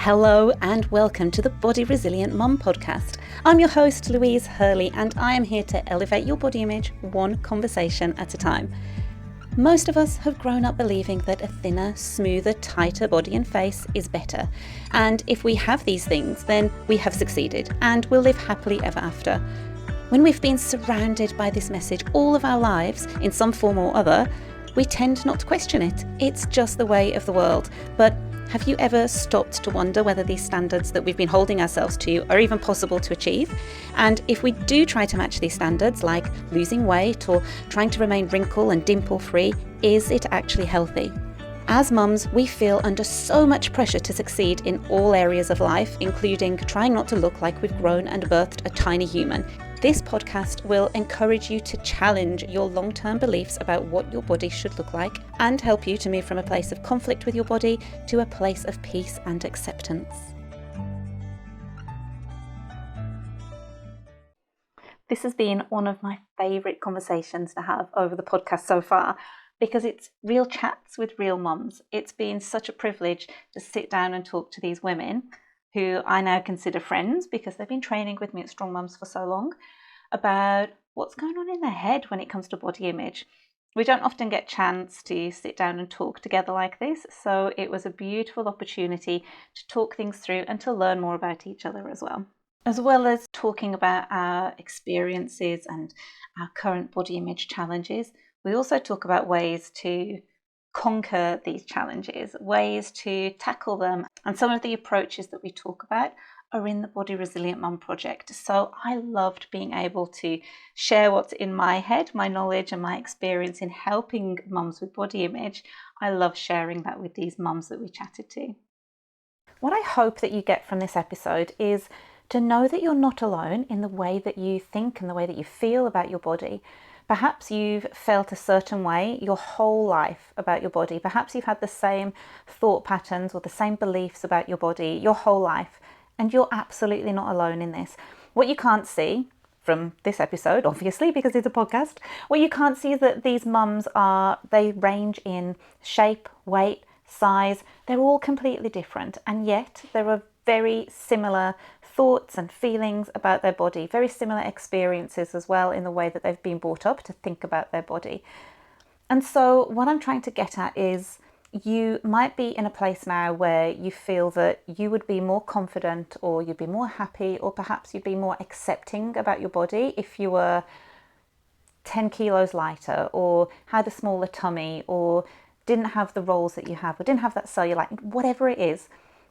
Hello and welcome to the Body Resilient Mum podcast. I'm your host Louise Hurley and I am here to elevate your body image one conversation at a time. Most of us have grown up believing that a thinner, smoother, tighter body and face is better. And if we have these things, then we have succeeded and will live happily ever after. When we've been surrounded by this message all of our lives in some form or other, we tend not to question it. It's just the way of the world. But have you ever stopped to wonder whether these standards that we've been holding ourselves to are even possible to achieve? And if we do try to match these standards, like losing weight or trying to remain wrinkle and dimple free, is it actually healthy? As mums, we feel under so much pressure to succeed in all areas of life, including trying not to look like we've grown and birthed a tiny human. This podcast will encourage you to challenge your long-term beliefs about what your body should look like and help you to move from a place of conflict with your body to a place of peace and acceptance. This has been one of my favourite conversations to have over the podcast so far because it's real chats with real mums. It's been such a privilege to sit down and talk to these women who I now consider friends because they've been training with me at Strong Mums for so long, about what's going on in their head when it comes to body image. We don't often get a chance to sit down and talk together like this, so it was a beautiful opportunity to talk things through and to learn more about each other as well as talking about our experiences and our current body image challenges. We also talk about ways to conquer these challenges, ways to tackle them, and some of the approaches that we talk about are in the Body Resilient Mum project. So I loved being able to share what's in my head, my knowledge and my experience in helping mums with body image. I love sharing that with these mums that we chatted to. What I hope that you get from this episode is to know that you're not alone in the way that you think and the way that you feel about your body. Perhaps you've felt a certain way your whole life about your body. Perhaps you've had the same thought patterns or the same beliefs about your body your whole life, and you're absolutely not alone in this. What you can't see from this episode, obviously, because it's a podcast, what you can't see is that these mums they range in shape, weight, size. They're all completely different, and yet there are very similar thoughts and feelings about their body, very similar experiences as well in the way that they've been brought up to think about their body. And so what I'm trying to get at is you might be in a place now where you feel that you would be more confident or you'd be more happy or perhaps you'd be more accepting about your body if you were 10 kilos lighter or had a smaller tummy or didn't have the rolls that you have or didn't have that cellulite, whatever it is.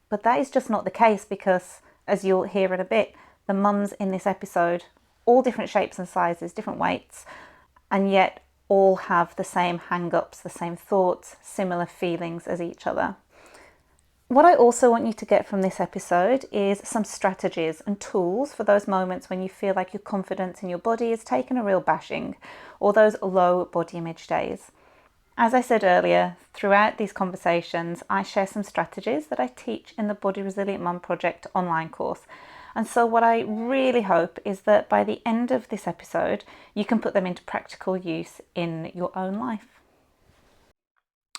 But that is just not the case because, as you'll hear in a bit, the mums in this episode, all different shapes and sizes, different weights, and yet all have the same hang-ups, the same thoughts, similar feelings as each other. What I also want you to get from this episode is some strategies and tools for those moments when you feel like your confidence in your body is taking a real bashing, or those low body image days. As I said earlier, throughout these conversations, I share some strategies that I teach in the Body Resilient Mum Project online course. And so what I really hope is that by the end of this episode, you can put them into practical use in your own life.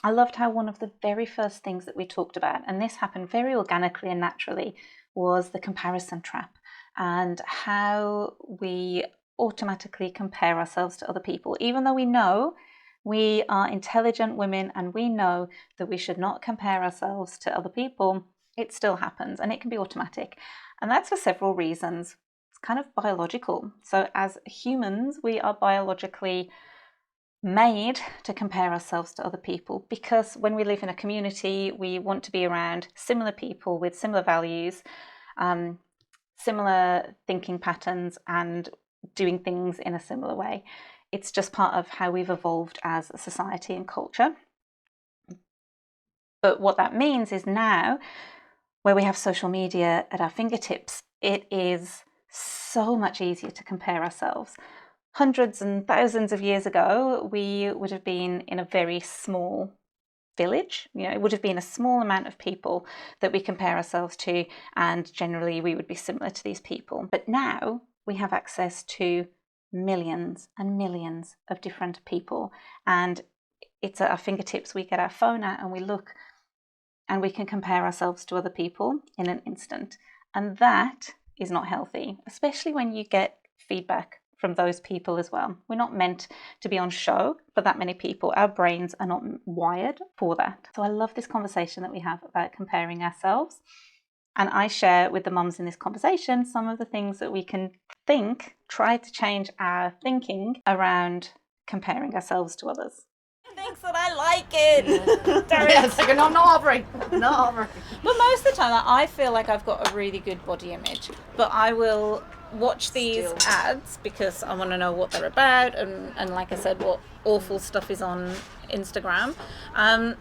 I loved how one of the very first things that we talked about, and this happened very organically and naturally, was the comparison trap and how we automatically compare ourselves to other people, even though we know we are intelligent women and we know that we should not compare ourselves to other people. It still happens and it can be automatic. And that's for several reasons. It's kind of biological. So as humans, we are biologically made to compare ourselves to other people because when we live in a community, we want to be around similar people with similar values, similar thinking patterns and doing things in a similar way. It's just part of how we've evolved as a society and culture. But what that means is now, where we have social media at our fingertips, it is so much easier to compare ourselves. Hundreds and thousands of years ago, we would have been in a very small village. It would have been a small amount of people that we compare ourselves to, and generally we would be similar to these people. But now we have access to millions and millions of different people, and it's at our fingertips. We get our phone out and we look and we can compare ourselves to other people in an instant. And that is not healthy, especially when you get feedback from those people as well. We're not meant to be on show for that many people. Our brains are not wired for that. So I love this conversation that we have about comparing ourselves. And I share with the mums in this conversation some of the things that we can try to change our thinking around comparing ourselves to others. Thinks that I like it. Yeah, it's like, no, not hovering. Not hovering. But most of the time, I feel like I've got a really good body image. But I will watch these ads because I want to know what they're about, and like I said, what awful stuff is on Instagram, and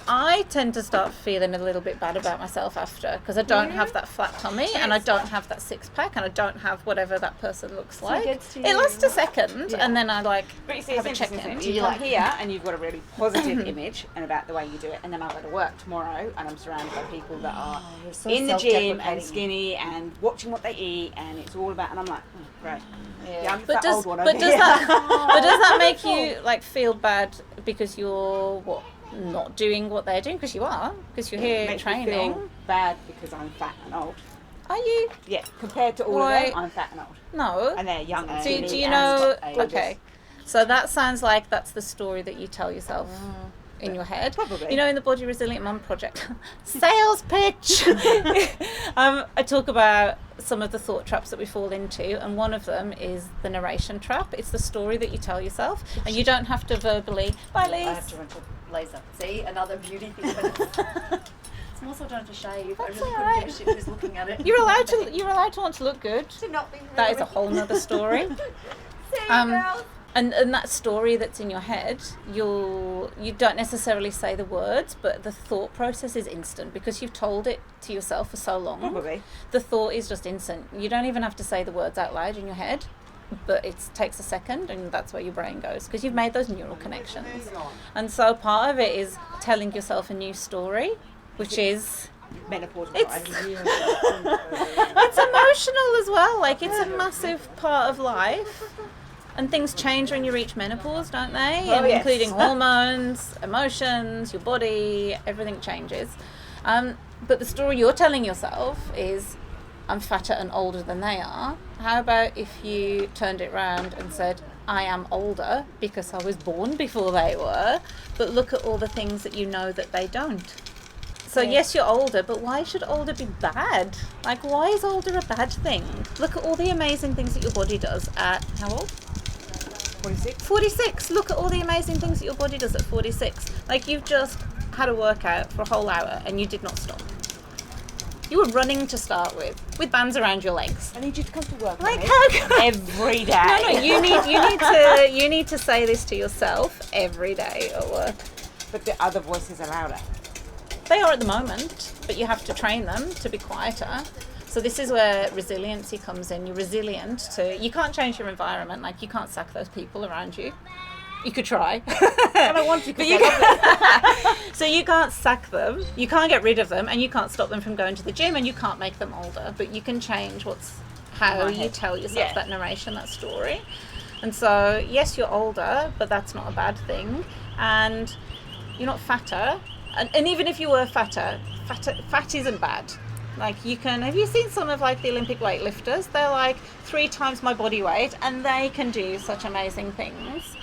I tend to start feeling a little bit bad about myself after, because I don't have that flat tummy, and I don't have that six pack, and I don't have whatever that person looks like. It lasts a second, and then I But you see, have it's a check interesting. in. You come here and you've got a really positive image and about the way you do it, and then I go to work tomorrow and I'm surrounded by people that are in the gym and skinny and watching what they eat, and it's all about, and I'm like, great. Yeah, I'm But that old one over does here. that make you like feel bad because you're not doing what they're doing? Because you are, because you're here Makes me training. feel bad because I'm fat and old. Are you? Yeah, compared to all Why? of them, I'm fat and old. No. And they're young and Do skinny. you and know? got ages. Okay, so that sounds like that's the story that you tell yourself in your head. Probably. You know, in the Body Resilient Mum Project, sales pitch. I talk about some of the thought traps that we fall into, and one of them is the narration trap. It's the story that you tell yourself, and you don't have to verbally. Bye, I Liz. have to run to laser. See, another beauty thing. I'm also trying to shave. I really couldn't alright. give a shit who's looking at it. You're allowed to want to look good. To not be That is a whole nother story. And that story that's in your head, you don't necessarily say the words, but the thought process is instant because you've told it to yourself for so long. Probably. The thought is just instant. You don't even have to say the words out loud in your head, but it takes a second, and that's where your brain goes because you've made those neural connections. And so part of it is telling yourself a new story, which is Menopause. it's emotional as well. Like, it's a massive part of life. And things change when you reach menopause, don't they? Oh, yes. Including hormones, emotions, your body, everything changes. But the story you're telling yourself is, I'm fatter and older than they are. How about if you turned it round and said, I am older because I was born before they were, but look at all the things that you know that they don't. So yes, you're older, but why should older be bad? Like, why is older a bad thing? Look at all the amazing things that your body does at, how old? 46. 46. Look at all the amazing things that your body does at 46. Like, you've just had a workout for a whole hour and you did not stop. You were running to start with bands around your legs. I need you to come to work. Like, Mommy. how Every day. No, you need to say this to yourself every day at work. But the other voices are louder. They are at the moment, but you have to train them to be quieter. So this is where resiliency comes in. You're resilient to, you can't change your environment. Like, you can't sack those people around you. You could try. I don't want to, But you can't. So you can't sack them, you can't get rid of them, and you can't stop them from going to the gym, and you can't make them older. But you can change how you tell yourself that narration, that story. And so, yes, you're older, but that's not a bad thing. And you're not fatter. And even if you were fatter, fat isn't bad. Like, have you seen some of like the Olympic weightlifters? They're like 3 times my body weight, and they can do such amazing things.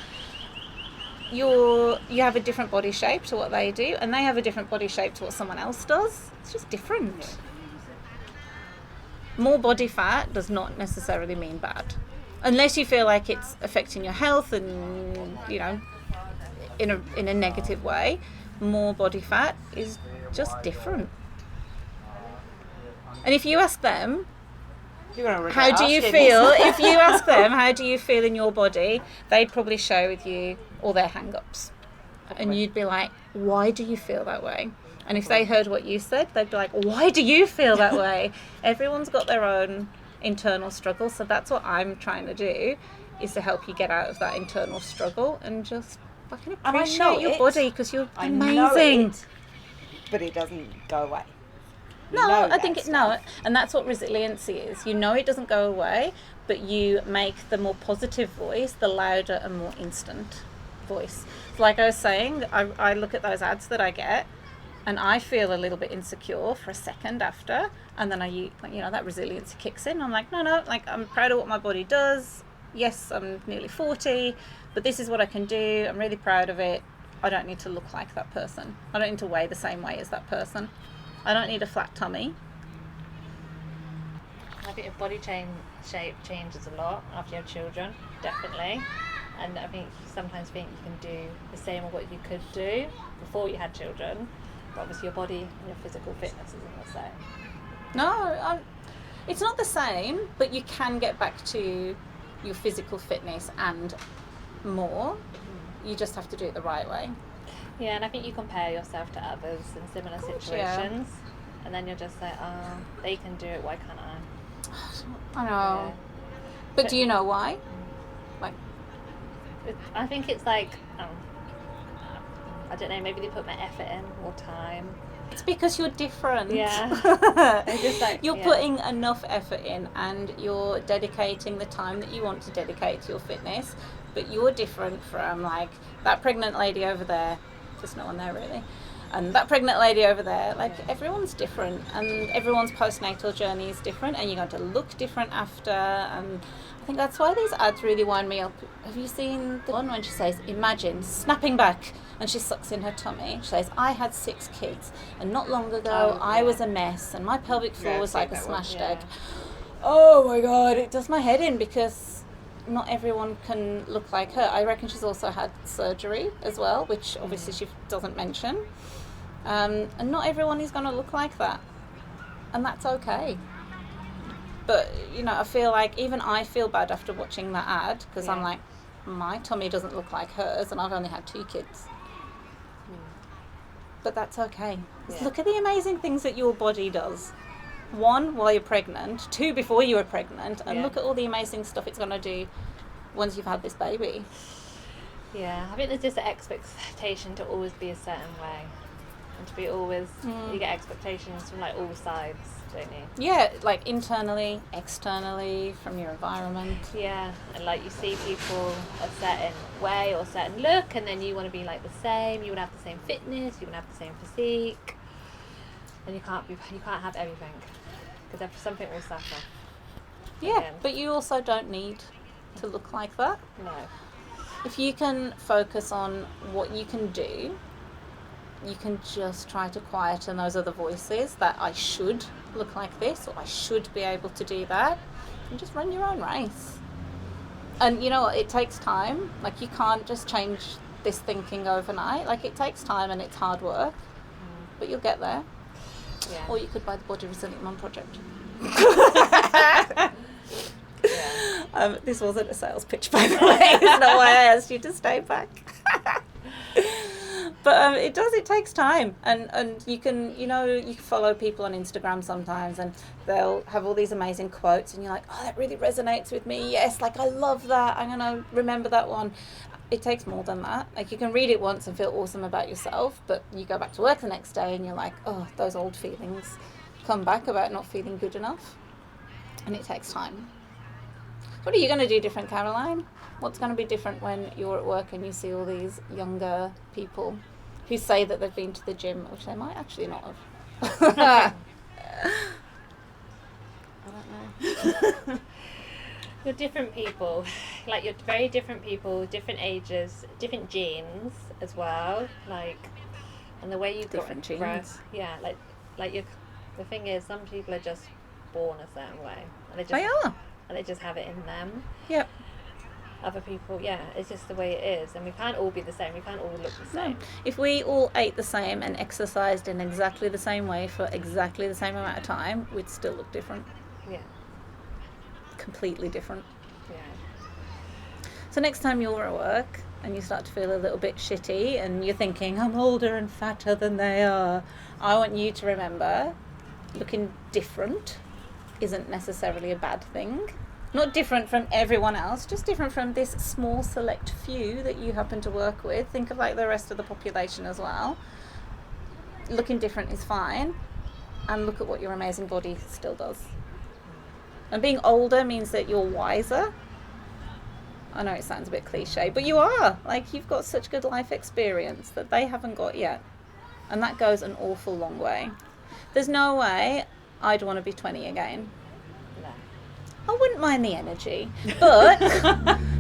You have a different body shape to what they do, and they have a different body shape to what someone else does. It's just different. More body fat does not necessarily mean bad, unless you feel like it's affecting your health and, you know, in a negative way. More body fat is just different. And if you ask them, how do you feel? If you ask them, how do you feel in your body? They'd probably share with you all their hang-ups. And you'd be like, why do you feel that way? And if they heard what you said, they'd be like, why do you feel that way? Everyone's got their own internal struggle. So that's what I'm trying to do, is to help you get out of that internal struggle and just fucking appreciate your body, because you're amazing. But it doesn't go away. No, I think and that's what resiliency is. You know it doesn't go away, but you make the more positive voice the louder and more instant voice. Like I was saying, I look at those ads that I get, and I feel a little bit insecure for a second after, and then that resiliency kicks in. I'm like, no, like I'm proud of what my body does. Yes, I'm nearly 40, but this is what I can do. I'm really proud of it. I don't need to look like that person. I don't need to weigh the same way as that person. I don't need a flat tummy. I think your body shape changes a lot after you have children, definitely. And I think you sometimes think you can do the same as what you could do before you had children. But obviously your body and your physical fitness isn't the same. No, it's not the same, but you can get back to your physical fitness and more. You just have to do it the right way. Yeah, and I think you compare yourself to others in similar situations, and then you're just like, oh, they can do it, why can't I? I know. Yeah. But do you know why? Like, I think it's like, I don't know, maybe they put more effort in, more time. it's because you're different. Yeah. It's just like, you're putting enough effort in, and you're dedicating the time that you want to dedicate to your fitness. But you're different from like that pregnant lady over there. There's no one there really. And that pregnant lady over there, like everyone's different, and everyone's postnatal journey is different, and you're going to look different after. And I think that's why these ads really wind me up. Have you seen the one when she says, imagine snapping back, and she sucks in her tummy? She says, I had 6 kids, and not long ago I was a mess, and my pelvic floor was like a smashed egg. Oh my God, it does my head in, because not everyone can look like her. I reckon she's also had surgery as well, which obviously she doesn't mention. And not everyone is going to look like that. And that's okay. But, I feel like even I feel bad after watching that ad, because I'm like, my tummy doesn't look like hers, and I've only had 2 kids. But that's okay. Look at the amazing things that your body does. 1, while you're pregnant, 2, before you were pregnant, and look at all the amazing stuff it's going to do once you've had this baby. Yeah, I think there's just an expectation to always be a certain way, and to be always, you get expectations from like all sides, don't you? Yeah, like internally, externally, from your environment. Yeah, and like you see people a certain way or a certain look, and then you want to be like the same, you want to have the same fitness, you want to have the same physique, and you can't have everything. Because something will suffer. Yeah, again. But you also don't need to look like that. No. If you can focus on what you can do, you can just try to quieten those other voices that I should look like this, or I should be able to do that, and just run your own race. And you know what, it takes time. Like, you can't just change this thinking overnight. Like, it takes time and it's hard work, but you'll get there. Yeah. Or you could buy the Body Resilient Mum Project. This wasn't a sales pitch, by the way. It's not why I asked you to stay back. But it takes time. And you can, you can follow people on Instagram sometimes, and they'll have all these amazing quotes, and you're like, oh, that really resonates with me. Yes, like, I love that. I'm going to remember that one. It takes more than that. Like, you can read it once and feel awesome about yourself, but you go back to work the next day and you're like, oh, those old feelings come back about not feeling good enough. And it takes time. What are you going to do different, Caroline? What's going to be different when you're at work and you see all these younger people who say that they've been to the gym, which they might actually not have? I don't know. You're different people, like, you're very different people, different ages, different genes as well, like, and the way you Different grow, genes. yeah, like the thing is, some people are just born a certain way, and they just have it in them. Yep. Other people, it's just the way it is, and we can't all be the same, we can't all look the same. No. If we all ate the same and exercised in exactly the same way for exactly the same amount of time, we'd still look different. Yeah. Completely different. Yeah. So next time you're at work and you start to feel a little bit shitty and you're thinking, I'm older and fatter than they are, I want you to remember, looking different isn't necessarily a bad thing. Not different from everyone else, just different from this small select few that you happen to work with. Think of like the rest of the population as well. Looking different is fine, and look at what your amazing body still does. And being older means that you're wiser. I know it sounds a bit cliche, but you are. Like, you've got such good life experience that they haven't got yet. And that goes an awful long way. There's no way I'd want to be 20 again. No. I wouldn't mind the energy, but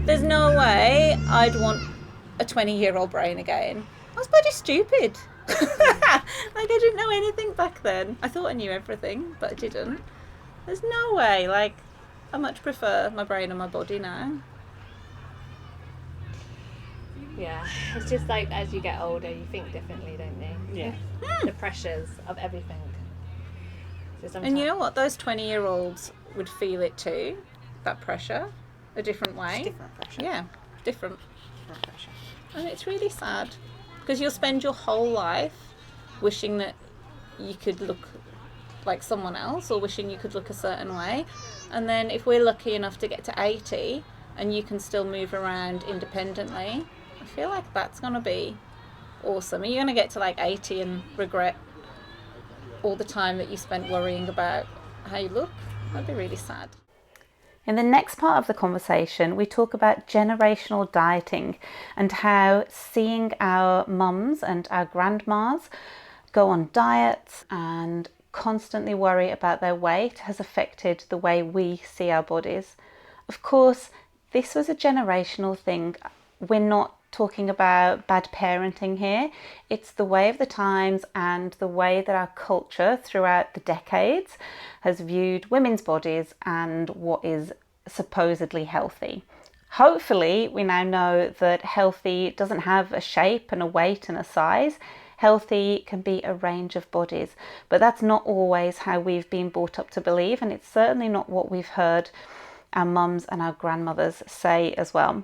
there's no way I'd want a 20-year-old brain again. I was bloody stupid. Like, I didn't know anything back then. I thought I knew everything, but I didn't. There's no way. Like, I much prefer my brain and my body now. Yeah, it's just like as you get older, you think differently, don't you? Yeah. The pressures of everything. So And you know what? Those 20-year-olds would feel it too, that pressure, a different way. It's different pressure. Yeah, different. Different pressure. And it's really sad because you'll spend your whole life wishing that you could look like someone else or wishing you could look a certain way. And then if we're lucky enough to get to 80 and you can still move around independently, I feel like that's going to be awesome. Are you going to get to like 80 and regret all the time that you spent worrying about how you look? That'd be really sad. In the next part of the conversation, we talk about generational dieting and how seeing our mums and our grandmas go on diets and constantly worry about their weight has affected the way we see our bodies. Of course, this was a generational thing. We're not talking about bad parenting here. It's the way of the times and the way that our culture throughout the decades has viewed women's bodies and what is supposedly healthy. Hopefully, we now know that healthy doesn't have a shape and a weight and a size. Healthy can be a range of bodies, but that's not always how we've been brought up to believe, and it's certainly not what we've heard our mums and our grandmothers say as well.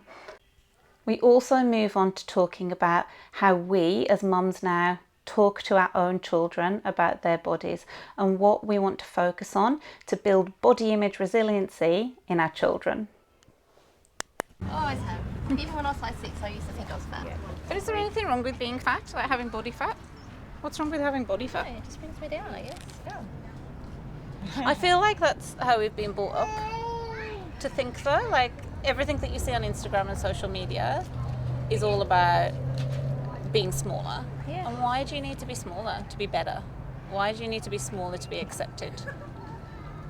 We also move on to talking about how we as mums now talk to our own children about their bodies and what we want to focus on to build body image resiliency in our children. Always have. Even when I was size 6, I used to think I was fat. But is there anything wrong with being fat, like having body fat? What's wrong with having body fat? Yeah, it just brings me down, I guess. Yeah. I feel like that's how we've been brought up to think though. Like everything that you see on Instagram and social media is all about being smaller. Yeah. And why do you need to be smaller to be better? Why do you need to be smaller to be accepted?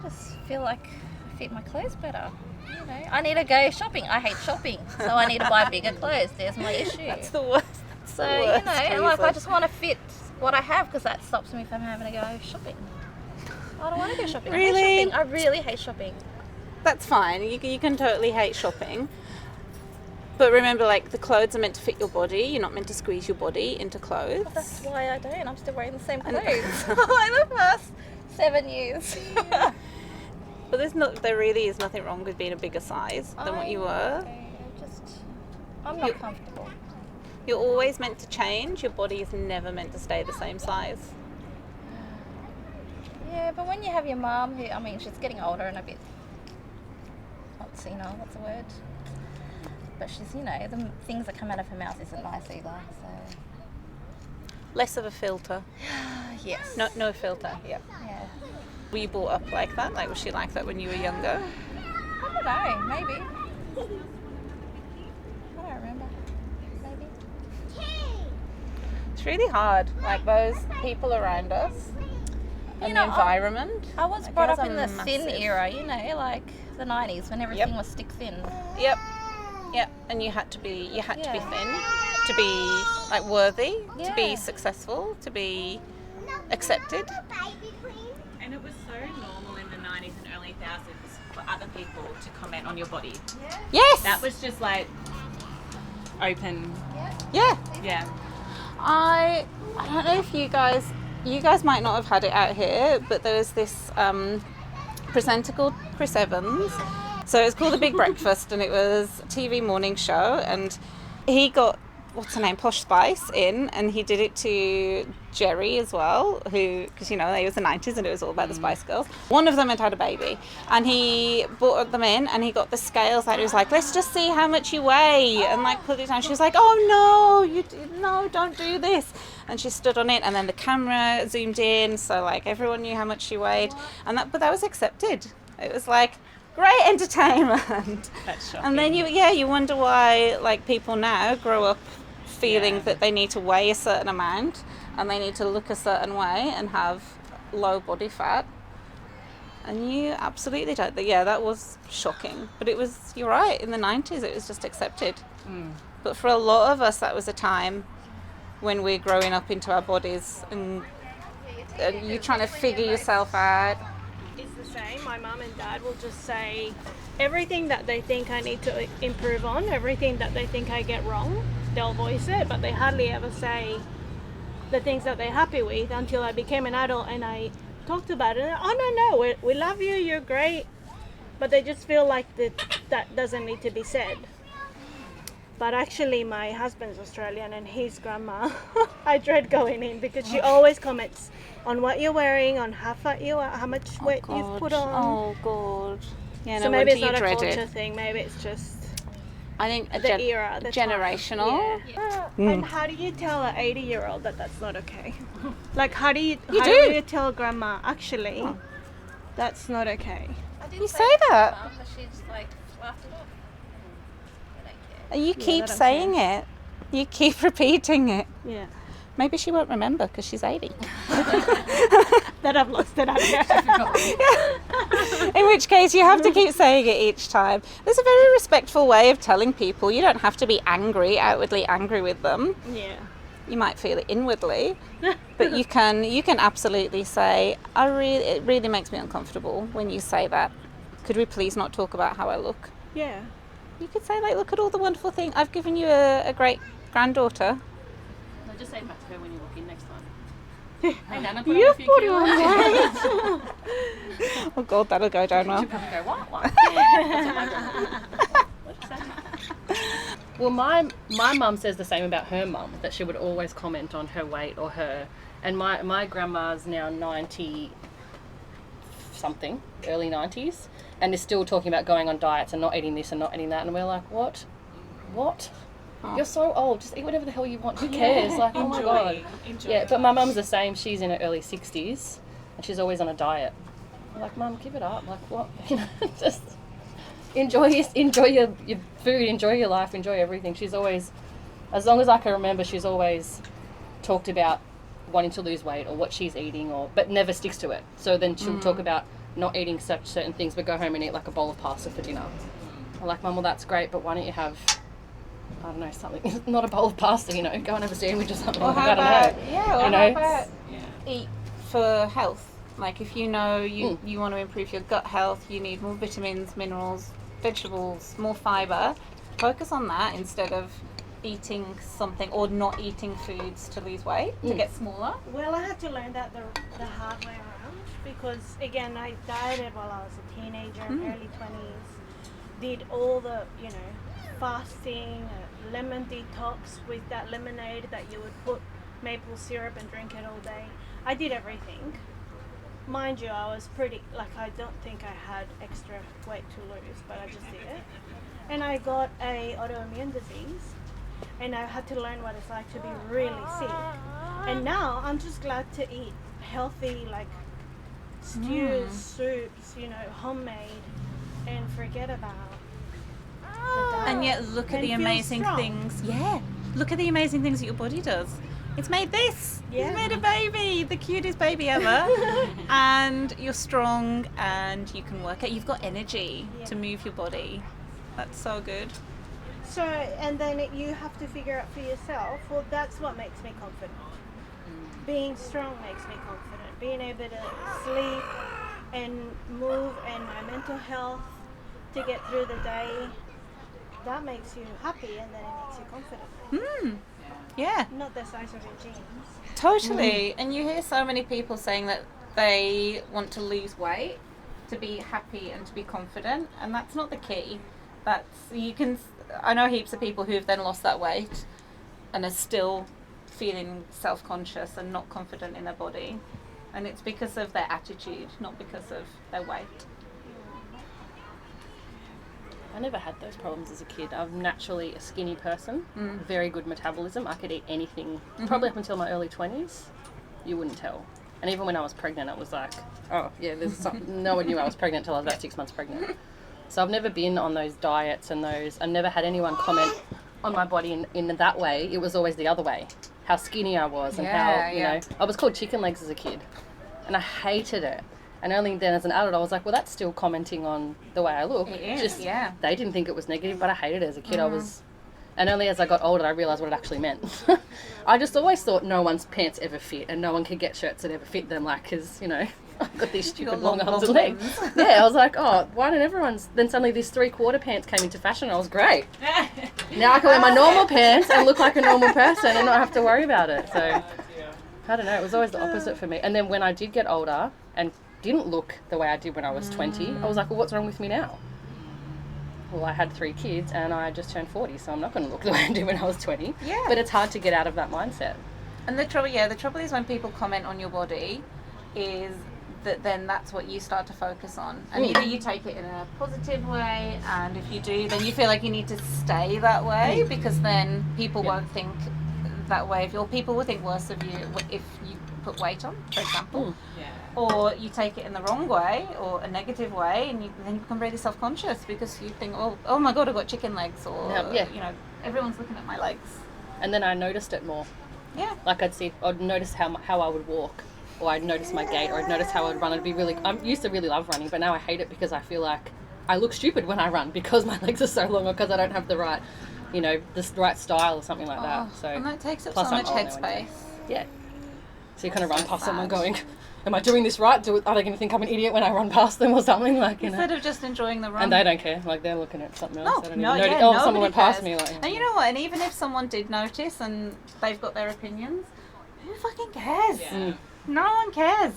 I just feel like I fit my clothes better. You know, I need to go shopping. I hate shopping, so I need to buy bigger clothes. There's my issue. That's the worst. That's So, the worst you know, and like I reason. just want to fit what I have because that stops me from having to go shopping. I don't want to go shopping. Really? I hate shopping. I really hate shopping. That's fine. You can totally hate shopping. But remember, like, the clothes are meant to fit your body. You're not meant to squeeze your body into clothes. But that's why I don't. I'm still wearing the same And- clothes for like the past 7 years. But there really is nothing wrong with being a bigger size than what you were. I'm not comfortable. You're always meant to change. Your body is never meant to stay the same size. Yeah, but when you have your mum, who, I mean, she's getting older and a bit, not senile, what's the word? But she's, you know, the things that come out of her mouth isn't nice either, so. Less of a filter. Yes. No filter, yeah. Yeah. Were you brought up like that? Like, was she like that when you were younger? I don't know, maybe. I don't remember. Maybe. It's really hard. Like, those people around us and You know, the environment. I was like, brought those up in are the thin massive. era, you know, like the 90s when everything was stick thin. Yep. And you had to be Yeah. thin to be like worthy, to be Yeah. successful, to be accepted. And it was so normal in the 90s and early 2000s for other people to comment on your body. Yes. That was just like open. Yeah. Yeah. I don't know if you guys might not have had it out here, but there was this presenter called Chris Evans. So it was called The Big Breakfast, and it was a TV morning show, and he got, what's her name, Posh Spice in, and he did it to Jerry as well, who, because you know, it was the 90s and it was all about the Spice Girls. One of them had a baby, and he brought them in and he got the scales out. He was like, let's just see how much you weigh, and like put it down. She was like, oh no, don't do this. And she stood on it, and then the camera zoomed in, so like everyone knew how much she weighed, but that was accepted. It was like, great entertainment. That's shocking. And then you wonder why like people now grow up feeling that they need to weigh a certain amount and they need to look a certain way and have low body fat. And you absolutely don't. Yeah, that was shocking. But you're right, in the 90s it was just accepted. But for a lot of us, that was a time when we're growing up into our bodies and you're trying to figure yourself out. It's the same. My mum and dad will just say everything that they think I need to improve on, everything that they think I get wrong, they'll voice it, but they hardly ever say the things that they're happy with until I became an adult and I talked about it. Oh, no, we love you, you're great. But they just feel like that doesn't need to be said. But actually, my husband's Australian and his grandma, I dread going in because she always comments on what you're wearing, on how fat you are, how much weight you've put on. Oh, God. Yeah, So no maybe wonder it's not you a dread culture it. thing, maybe it's just I think the era, the generational. time. Yeah. And how do you tell an 80-year-old that that's not okay? Like, how do you tell grandma, actually, that's not okay? You say that. Mum, but she just like laughed it off. I don't care. And you keep saying it. You keep repeating it. Yeah. Maybe she won't remember because she's 80. That I've lost it out here. In which case you have to keep saying it each time. There's a very respectful way of telling people. You don't have to be outwardly angry with them. Yeah. You might feel it inwardly, but you can absolutely say, it really makes me uncomfortable when you say that. Could we please not talk about how I look? Yeah. You could say, like, look at all the wonderful things. I've given you a great granddaughter. No, just say that to her when you walk in next time. Hey, Nana, put You on a few put kilos. on weight. Oh, God, that'll go down well. She'll probably go, what? That's what my grandma did. What'd you say? Well, my mum says the same about her mum, that she would always comment on her weight or her. And my grandma's now 90 something, early 90s, and is still talking about going on diets and not eating this and not eating that. And we're like, what? Oh. You're so old. Just eat whatever the hell you want. Who cares? Like, oh my God. Yeah, but my mum's the same. She's in her early 60s, and she's always on a diet. I'm like, Mum, give it up. Like, what? You know, just enjoy your food, enjoy your life, enjoy everything. She's always, as long as I can remember, she's always talked about wanting to lose weight or what she's eating, but never sticks to it. So then she'll talk about not eating such certain things, but go home and eat like a bowl of pasta for dinner. I'm like, Mum, well, that's great, but why don't you have, I don't know, something, not a bowl of pasta, you know, go and have a sandwich or something. Or like, how I about, don't know. yeah, or You know, how about eat for health? Like, if you know you want to improve your gut health, you need more vitamins, minerals, vegetables, more fibre, focus on that instead of eating something or not eating foods to lose weight, to get smaller. Well, I had to learn that the hard way around because, again, I dieted while I was a teenager, early 20s, did all the, fasting, lemon detox with that lemonade that you would put maple syrup and drink it all day. I did everything. Mind you, I was I don't think I had extra weight to lose, but I just did it. And I got a autoimmune disease, and I had to learn what it's like to be really sick. And now I'm just glad to eat healthy, like stews, soups, homemade, and forget about the diet. And yet look at the feel amazing strong. things. Yeah, look at the amazing things that your body does. It's made this. Yeah. It's made a baby, the cutest baby ever. And you're strong and you can work out. You've got energy to move your body. That's so good. So, and then you have to figure out for yourself, well, that's what makes me confident. Being strong makes me confident. Being able to sleep and move and my mental health to get through the day, that makes you happy and then it makes you confident. Yeah. Not the size of your jeans. Totally. And you hear so many people saying that they want to lose weight to be happy and to be confident, and that's not the key. I know heaps of people who've then lost that weight and are still feeling self-conscious and not confident in their body, and it's because of their attitude, not because of their weight. I never had those problems as a kid. I'm naturally a skinny person, very good metabolism. I could eat anything, probably up until my early 20s. You wouldn't tell. And even when I was pregnant, it was like, oh, yeah, there's something. No one knew I was pregnant until I was about 6 months pregnant. So I've never been on those diets and I never had anyone comment on my body in that way. It was always the other way. how skinny I was and how, you know, I was called chicken legs as a kid and I hated it. And only then as an adult I was like, well, that's still commenting on the way I look. It is, just, they didn't think it was negative, but I hated it as a kid. And only as I got older I realised what it actually meant. I just always thought no one's pants ever fit and no one could get shirts that ever fit them, like, because, you know, I've got these stupid long arms and legs. I was like, oh, why didn't everyone's... Then suddenly these 3/4 pants came into fashion. I was great. Now I can wear my normal pants and look like a normal person and not have to worry about it. So, I don't know, it was always the opposite for me. And then when I did get older and didn't look the way I did when I was 20, I was like, well, what's wrong with me now? Well, I had 3 kids and I just turned 40, so I'm not going to look the way I did when I was 20. Yeah. But it's hard to get out of that mindset. And the trouble is when people comment on your body is that then that's what you start to focus on. And either you take it in a positive way, and if you do, then you feel like you need to stay that way, because then people won't think that way of you, or people will think worse of you if you put weight on, for example. Or you take it in the wrong way or a negative way, and then you become really self-conscious because you think, oh my god, I've got chicken legs, or you know, everyone's looking at my legs. And then I noticed it more. Yeah. Like I'd notice how I would walk, or I'd notice my gait, or I'd notice how I'd run. I used to really love running, but now I hate it because I feel like I look stupid when I run because my legs are so long, or because I don't have the right, you know, the right style or something like that. So and that takes up plus so I'm much old now headspace. anyway. Yeah. So you kind of run past someone going, am I doing this right? Are they going to think I'm an idiot when I run past them or something? Like, you know. Instead of just enjoying the run. And they don't care. Like, they're looking at something else. No, They don't no, even yeah, notice. Someone went cares. past me. Like, and you know what? And even if someone did notice and they've got their opinions, who fucking cares? Yeah. No one cares.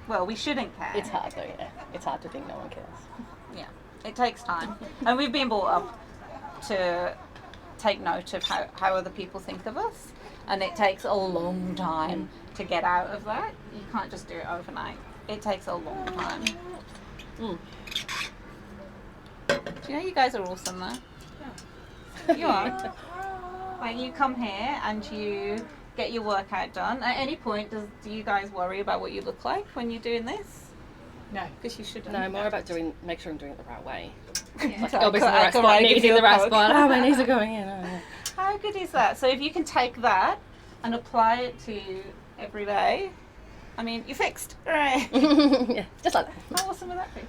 Well, we shouldn't care. It's hard though, yeah. It's hard to think no one cares. Yeah, it takes time. And we've been brought up to take note of how other people think of us. And it takes a long time to get out of that. You can't just do it overnight. It takes a long time. Do you know you guys are awesome though? You are. Like, you come here and you get your workout done. At any point, do you guys worry about what you look like when you're doing this? No. Because you shouldn't. No, more about make sure I'm doing it the right way. Yeah. Like, obviously the right spot, knees in the right spot. Oh, my knees are going in. Oh, yeah. How good is that? So if you can take that and apply it to every day, I mean, you're fixed. Right. Yeah, just like that. How awesome would that be?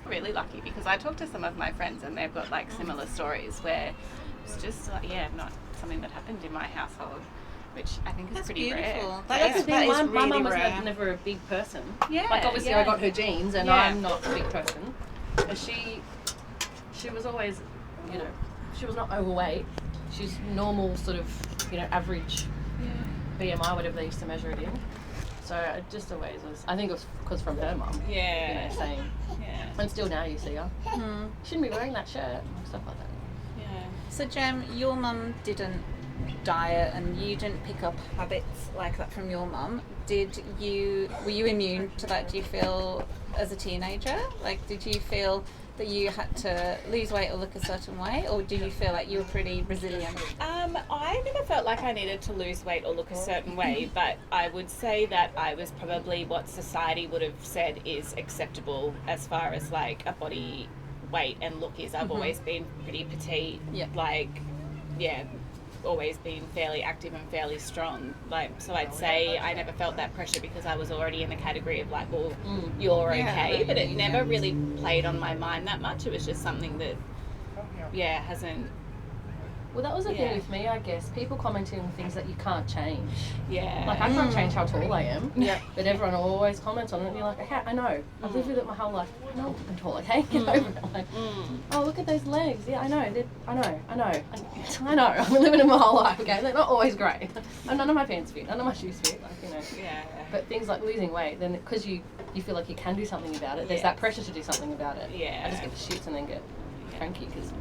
Really lucky because I talked to some of my friends and they've got like similar stories where it's just like, not something that happened in my household, which I think is pretty beautiful. rare. That's the thing. My really mum was rare. never a big person. Yeah. Like, obviously I got her genes and Yeah. I'm not a big person. And she was always, you know, she was not overweight. She's normal sort of, you know, average BMI, whatever they used to measure it in. So it just always was. I think it was because from her mum. Yeah. You know, saying. Yeah. And still now you see her. Shouldn't be wearing that shirt and stuff like that. Yeah. So Jem, your mum didn't diet and you didn't pick up habits like that from your mum. Were you immune to that, do you feel, as a teenager? Like, did you feel that you had to lose weight or look a certain way, or do you feel like you were pretty resilient? I never felt like I needed to lose weight or look a certain way, but I would say that I was probably what society would have said is acceptable as far as like a body weight and look is. I've always been pretty petite, always been fairly active and fairly strong. Like, so I'd say I never felt that pressure because I was already in the category of like, well, you're okay, but it never really played on my mind that much. It was just something that, hasn't. Well, that was the thing with me, I guess. People commenting on things that you can't change. Yeah. Like, I can't change how tall I am. Yeah. But everyone always comments on it, and you're like, okay, I know. I've lived with it my whole life. I know I'm tall, okay? Get over it. Like, oh, look at those legs. Yeah, I know. I know. I've been living it my whole life, okay? They're not always great. And none of my pants fit. None of my shoes fit. Like, you know. Yeah. But things like losing weight, then because you feel like you can do something about it, there's that pressure to do something about it. Yeah. I just get the shits and then get cranky because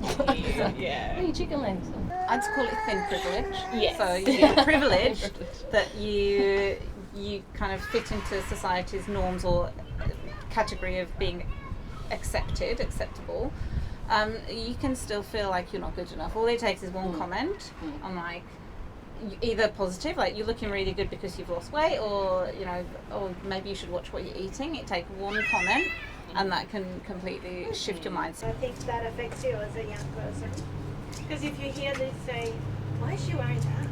Yeah. you chicken legs. I'd call it thin privilege. Yes. So you're privileged that you kind of fit into society's norms or category of being acceptable. You can still feel like you're not good enough. All it takes is one comment on, like, either positive, like you're looking really good because you've lost weight, or, you know, or maybe you should watch what you're eating. It takes one comment and that can completely shift your mindset. I think that affects you as a young person. Because if you hear this say, why is she wearing that?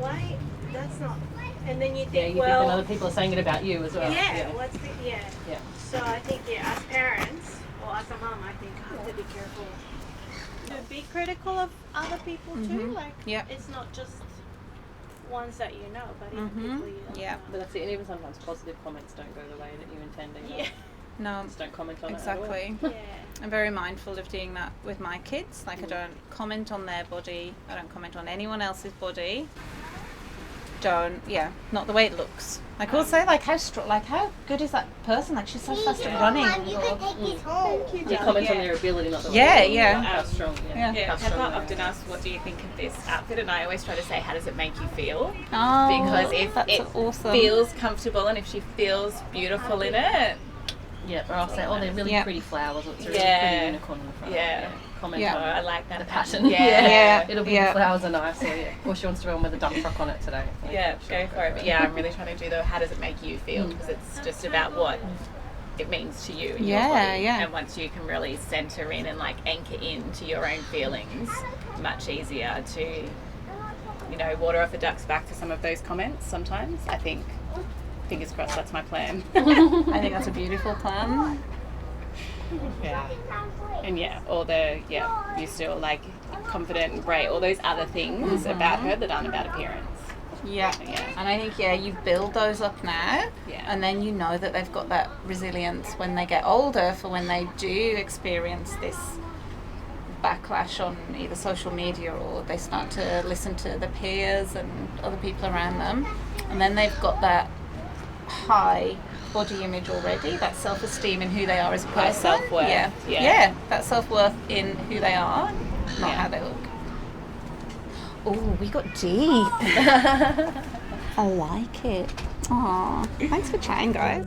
why? That's not. And then you Yeah, think, you well, think that other people are saying it about you as well. yeah, what's the, yeah. Yeah. So I think, yeah, as parents or as a mum, I think I have to be careful to be critical of other people too. Like, it's not just ones that you know, but even people you don't know. But that's it. And even sometimes positive comments don't go the way that you intended. Yeah. No, Just don't comment on exactly. it at all. Yeah. I'm very mindful of doing that with my kids. Like, I don't comment on their body. I don't comment on anyone else's body. Not the way it looks. Like, we'll say, like, how good is that person? Like, she's so fast at running. You can take this home. You comment on their ability, not the way how strong. Yeah, How Pepper strong often asks, what do you think of this outfit? And I always try to say, how does it make you feel? Oh, Because if that's it awesome. feels comfortable and if she feels beautiful in it, Yeah, or I'll say, oh, they're really pretty flowers, or it's a really pretty unicorn in the front. Yeah. Comment oh, on I like that the pattern. Yeah. It'll be the flowers are nice, or she wants to run with a dump truck on it today. Yeah, go for it. But yeah, I'm really trying to do the how does it make you feel, because it's just about what it means to you and your body. And once you can really center in and like anchor into your own feelings, much easier to, water off a duck's back for some of those comments sometimes. I think, fingers crossed, that's my plan. I think that's a beautiful plan. Yeah. And you're still like confident and great, all those other things about her that aren't about appearance. Yeah. And I think, you build those up now, and then you know that they've got that resilience when they get older for when they do experience this backlash on either social media or they start to listen to the peers and other people around them, and then they've got that high body image already, that self-esteem in who they are as a person. Self-worth. Yeah, that self-worth in who they are, not how they look. Oh, we got deep. I like it. Aw, thanks for chatting, guys.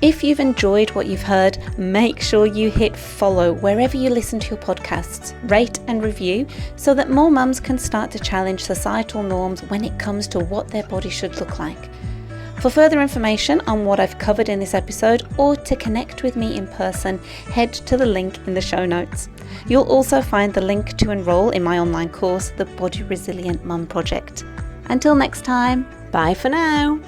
If you've enjoyed what you've heard, make sure you hit follow wherever you listen to your podcasts, rate and review so that more mums can start to challenge societal norms when it comes to what their body should look like. For further information on what I've covered in this episode or to connect with me in person, head to the link in the show notes. You'll also find the link to enroll in my online course, The Body Resilient Mum Project. Until next time, bye for now.